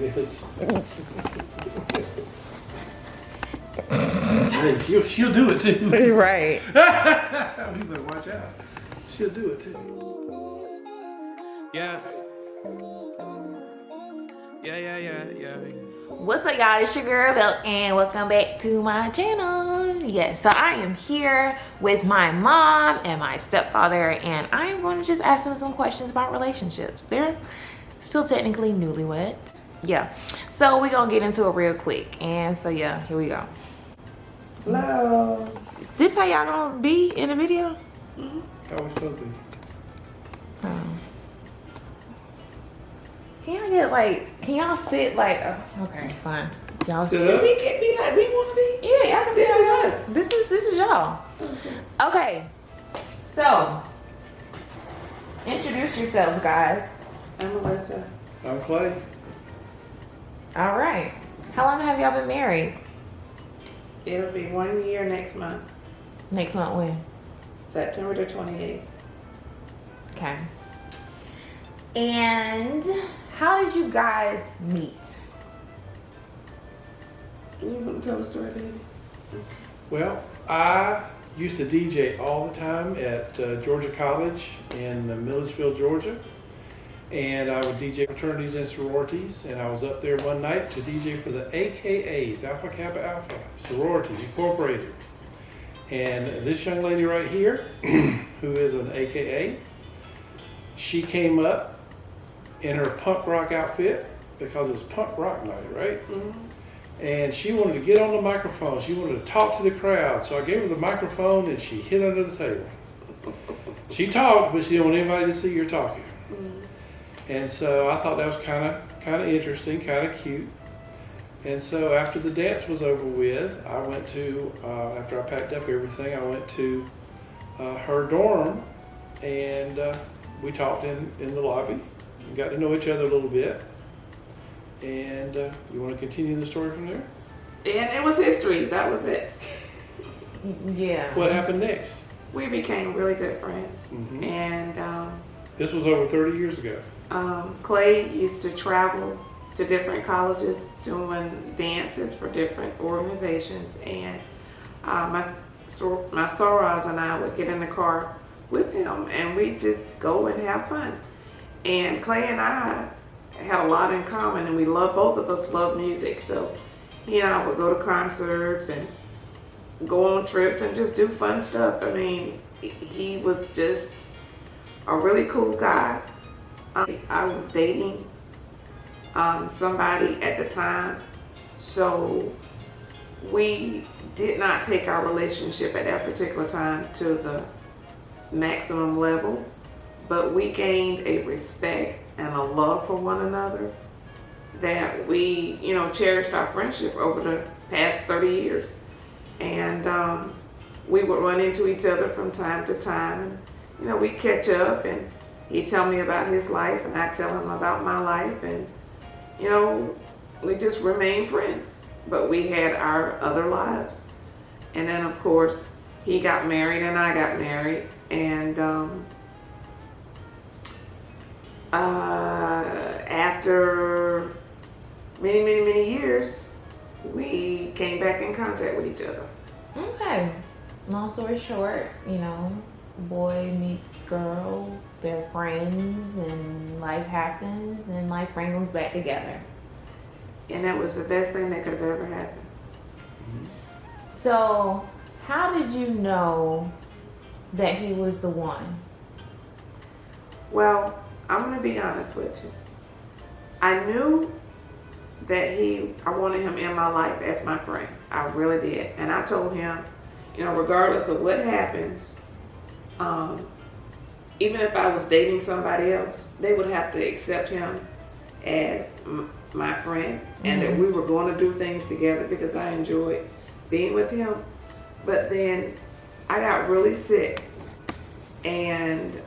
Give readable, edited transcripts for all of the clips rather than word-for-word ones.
like this. Hey, she'll do it too. Right. You better watch out. She'll do it too. Yeah. What's up, y'all? It's your girl Belk, and welcome back to my channel. Yes, so I am here with my mom and my stepfather, and I am going to just ask them some questions about relationships. They're still technically newlyweds. Yeah, so we're gonna get into it real quick. And so yeah, here we go. Hello. Is this how y'all gonna be in the video? How we supposed to be? Can y'all get like, can y'all sit like, okay, fine. Y'all Sit sit. up. We can be like we want to be. Yeah, y'all can be This like is us. us. This is y'all. Okay. So, introduce yourselves, guys. I'm Melissa. I'm Clay. All right. How long have y'all been married? It'll be 1 year next month, Next month when? September the 28th. Okay. And how did you guys meet? Do you want to tell the story, baby? Well, I used to DJ all the time at Georgia College in Milledgeville, Georgia. And I would DJ fraternities and sororities. And I was up there one night to DJ for the AKAs, Alpha Kappa Alpha, Sororities Incorporated. And this young lady right here, who is an AKA, she came up in her punk rock outfit because it was punk rock night, right? Mm-hmm. And she wanted to get on the microphone. She wanted to talk to the crowd. So I gave her the microphone and she hid under the table. She talked, but she didn't want anybody to see her talking. Mm-hmm. And so I thought that was kind of interesting, kind of cute. And so after the dance was over with, I went to, after I packed up everything, I went to her dorm and we talked in the lobby and got to know each other a little bit. And you want to continue the story from there? And it was history. That was it. Yeah. What happened next? We became really good friends. Mhm. And This was over 30 years ago. Clay used to travel to different colleges doing dances for different organizations. And my sorors and I would get in the car with him and we just go and have fun. And Clay and I had a lot in common, and both of us love music. So he and I would go to concerts and go on trips and just do fun stuff. I mean, he was just a really cool guy. I was dating somebody at the time, so we did not take our relationship at that particular time to the maximum level, but we gained a respect and a love for one another that we, cherished our friendship over the past 30 years. And we would run into each other from time to time. And, we catch up and he'd tell me about his life and I'd tell him about my life. And, we just remained friends. But we had our other lives. And then, of course, he got married and I got married. And after many years, we came back in contact with each other. Okay. Long story short, boy meets girl, they're friends, and life happens, and life brings them back together. And that was the best thing that could have ever happened. So, how did you know that he was the one? Well, I'm going to be honest with you. I knew that I wanted him in my life as my friend. I really did. And I told him, regardless of what happens, even if I was dating somebody else, they would have to accept him as my friend, and that we were going to do things together because I enjoyed being with him. But then I got really sick, and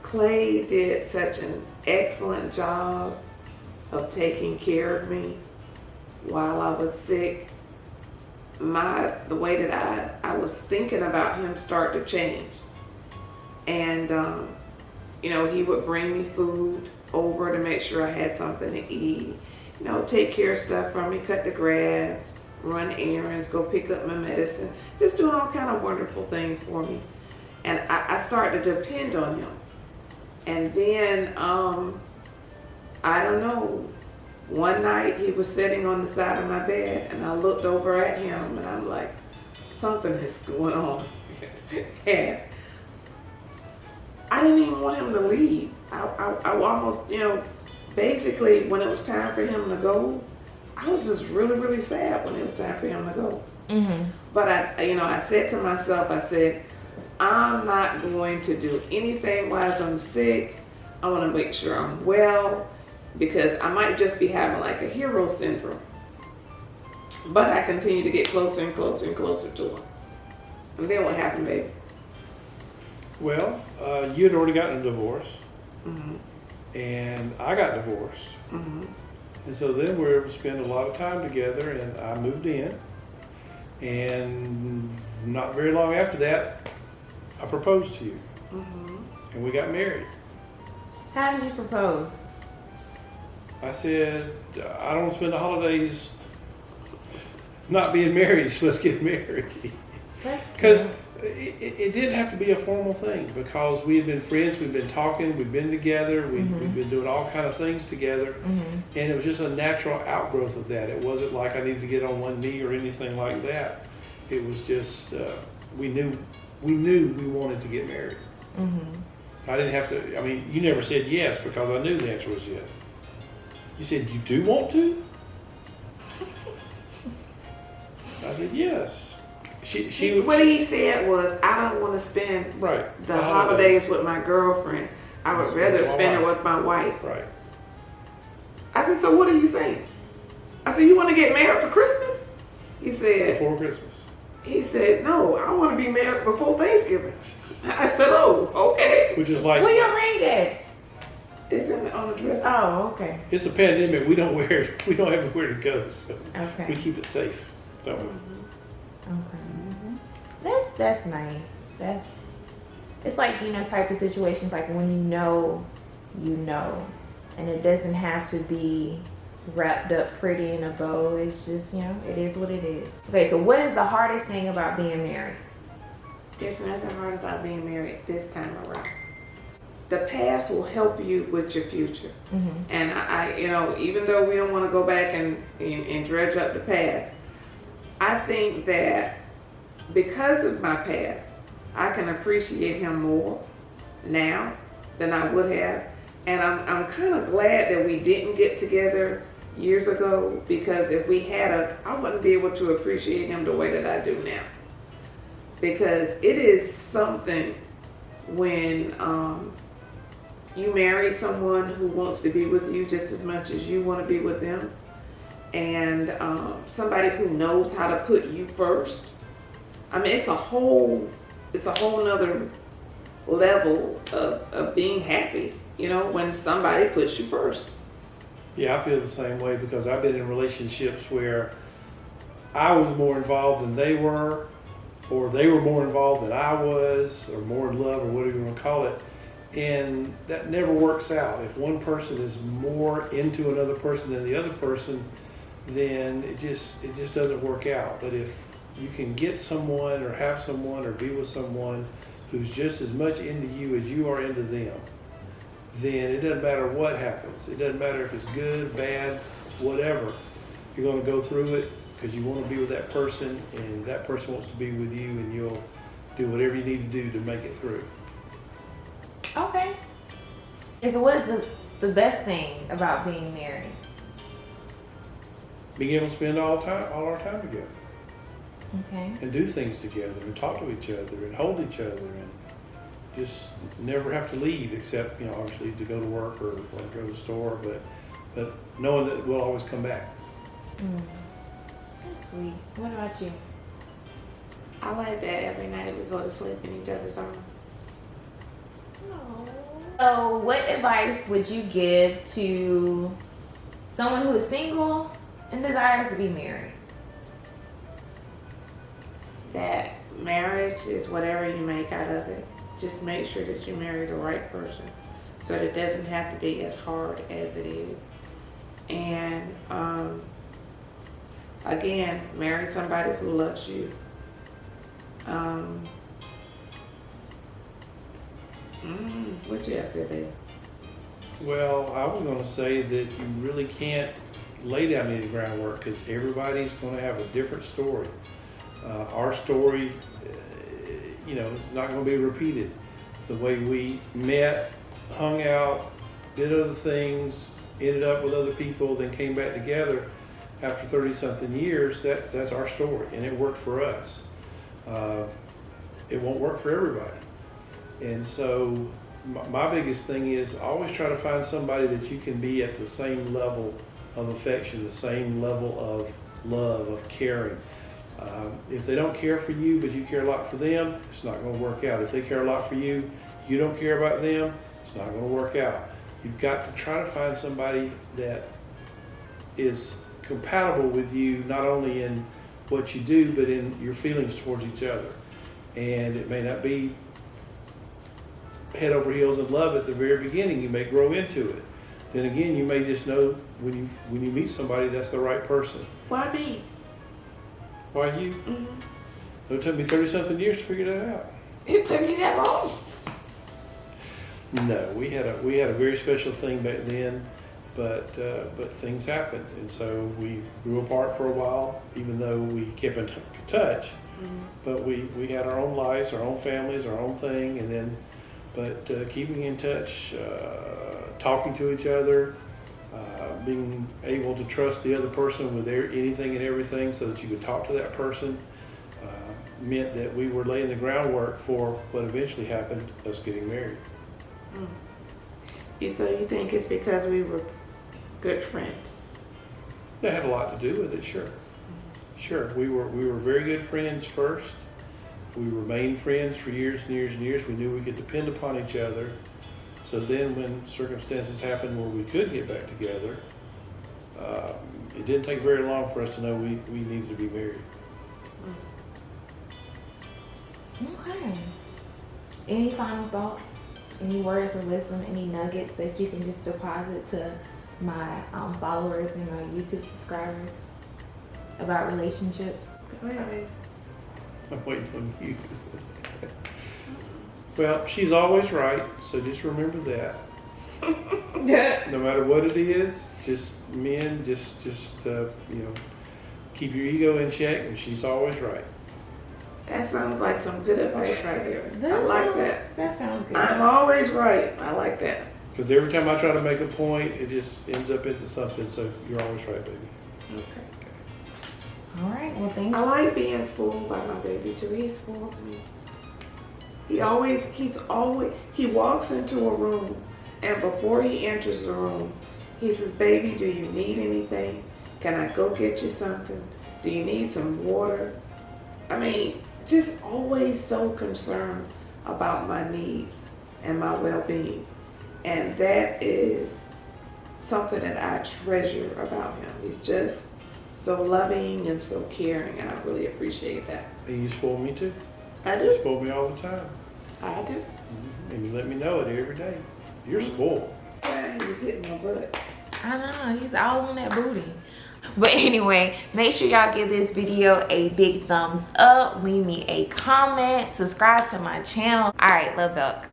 Clay did such an excellent job of taking care of me while I was sick. The way that I was thinking about him started to change. And he would bring me food over to make sure I had something to eat. You know, take care of stuff for me, cut the grass, run errands, go pick up my medicine. Just doing all kind of wonderful things for me. And I started to depend on him. And then, I don't know, one night he was sitting on the side of my bed and I looked over at him and I'm like, something is going on. And I didn't even want him to leave. I almost, you know, basically when it was time for him to go, I was just really, really sad when it was time for him to go. Mm-hmm. But I said to myself, I said, I'm not going to do anything while I'm sick. I want to make sure I'm well because I might just be having like a hero syndrome. But I continue to get closer and closer and closer to him. And then what happened, baby? Well, you had already gotten a divorce, Mm-hmm. and I got divorced. Mm-hmm. And so then we were able to spend a lot of time together, and I moved in. And not very long after that, I proposed to you, Mm-hmm. and we got married. How did you propose? I said, I don't want to spend the holidays not being married, so let's get married. That's Because cute. it didn't have to be a formal thing, because we had been friends, we've been talking, we've been together, we've been doing all kind of things together, and it was just a natural outgrowth of that. It wasn't like I needed to get on one knee or anything like that. It was just, we knew we wanted to get married. I didn't have to, I mean, you never said yes because I knew the answer was yes. You said, you do want to? I said, yes. What he said was, I don't want to spend Right. the holidays with my girlfriend. I would rather spend it with my wife. Right. I said, so what are you saying? I said, you want to get married for Christmas? He said, Before Christmas. he said, no, I want to be married before Thanksgiving. I said, oh, okay. Which is like, Where your ring at? It's on the dresser. Oh, okay. it's a pandemic. We don't have anywhere to go, so Okay. we keep it safe, don't we? Okay. That's nice. It's like, you know, type of situations like when you know, and it doesn't have to be wrapped up pretty in a bow. It's just, you know, it is what it is. Okay, so what is the hardest thing about being married? There's nothing hard about being married this time around. The past will help you with your future. And I you know, even though we don't want to go back and dredge up the past, I think that because of my past, I can appreciate him more now than I would have. And I'm kind of glad that we didn't get together years ago, because if we had I wouldn't be able to appreciate him the way that I do now. Because it is something when you marry someone who wants to be with you just as much as you want to be with them, and somebody who knows how to put you first. I mean, it's a whole nother level of being happy, you know, when somebody puts you first. Yeah, I feel the same way, because I've been in relationships where I was more involved than they were, or they were more involved than I was, or more in love, or whatever you want to call it. And that never works out. If one person is more into another person than the other person, then it just doesn't work out. But if you can get someone or have someone or be with someone who's just as much into you as you are into them, then it doesn't matter what happens. It doesn't matter if it's good, bad, whatever. You're going to go through it because you want to be with that person, and that person wants to be with you, and you'll do whatever you need to do to make it through. Okay. And so what is the best thing about being married? Being able to spend all our time together, Okay. and do things together, and talk to each other, and hold each other, and just never have to leave, except, you know, obviously to go to work or go to the store, but knowing that we'll always come back. That's sweet. What about you? I like that every night we go to sleep in each other's arms. So what advice would you give to someone who is single and desires to be married? That marriage is whatever you make out of it. Just make sure that you marry the right person. so that it doesn't have to be as hard as it is. And again, marry somebody who loves you. What you have to say, babe? Well, I was going to say that you really can't lay down any groundwork because everybody's going to have a different story. Our story, it's not going to be repeated. The way we met, hung out, did other things, ended up with other people, then came back together after 30-something years, that's our story, and it worked for us. It won't work for everybody. And so my biggest thing is always try to find somebody that you can be at the same level of affection, the same level of love, of caring. If they don't care for you, but you care a lot for them, it's not going to work out. If they care a lot for you, you don't care about them, it's not going to work out. You've got to try to find somebody that is compatible with you, not only in what you do, but in your feelings towards each other. And it may not be head over heels in love at the very beginning. You may grow into it. Then again, you may just know when you meet somebody that's the right person. Why me? Why you? It took me 30-something years to figure that out. It took you that long? No, we had a very special thing back then, but things happened, and so we grew apart for a while, even though we kept in touch. But we had our own lives, our own families, our own thing, and then, keeping in touch, talking to each other, being able to trust the other person with anything and everything, so that you could talk to that person, meant that we were laying the groundwork for what eventually happened, us getting married. So you think it's because we were good friends? That had a lot to do with it, sure. Sure, we were very good friends first. We remained friends for years and years and years. We knew we could depend upon each other. So then when circumstances happened where we could get back together, it didn't take very long for us to know we needed to be married. Okay. Any final thoughts? Any words of wisdom? Any nuggets that you can just deposit to my followers and my YouTube subscribers about relationships? Go ahead, babe. I'm waiting on you. Well, she's always right, so just remember that. No matter what it is, just keep your ego in check, and she's always right. That sounds like some good advice right there. I like that. That sounds good. I'm always right. I like that. Because every time I try to make a point, it just ends up into something, so you're always right, baby. Okay. All right, well, thank you. I like being spoiled by my baby too. He spoils me. He walks into a room, and before he enters the room, he says, "Baby, do you need anything? Can I go get you something? Do you need some water?" I mean, just always so concerned about my needs and my well-being. And that is something that I treasure about him. He's just so loving and so caring, and I really appreciate that. And you spoil me too. I You do. spoil me all the time. I do. And you let me know it every day. You're spoiled. Yeah, he's hitting my butt. I know, he's all on that booty. But anyway, make sure y'all give this video a big thumbs up. Leave me a comment. Subscribe to my channel. All right, love Belk.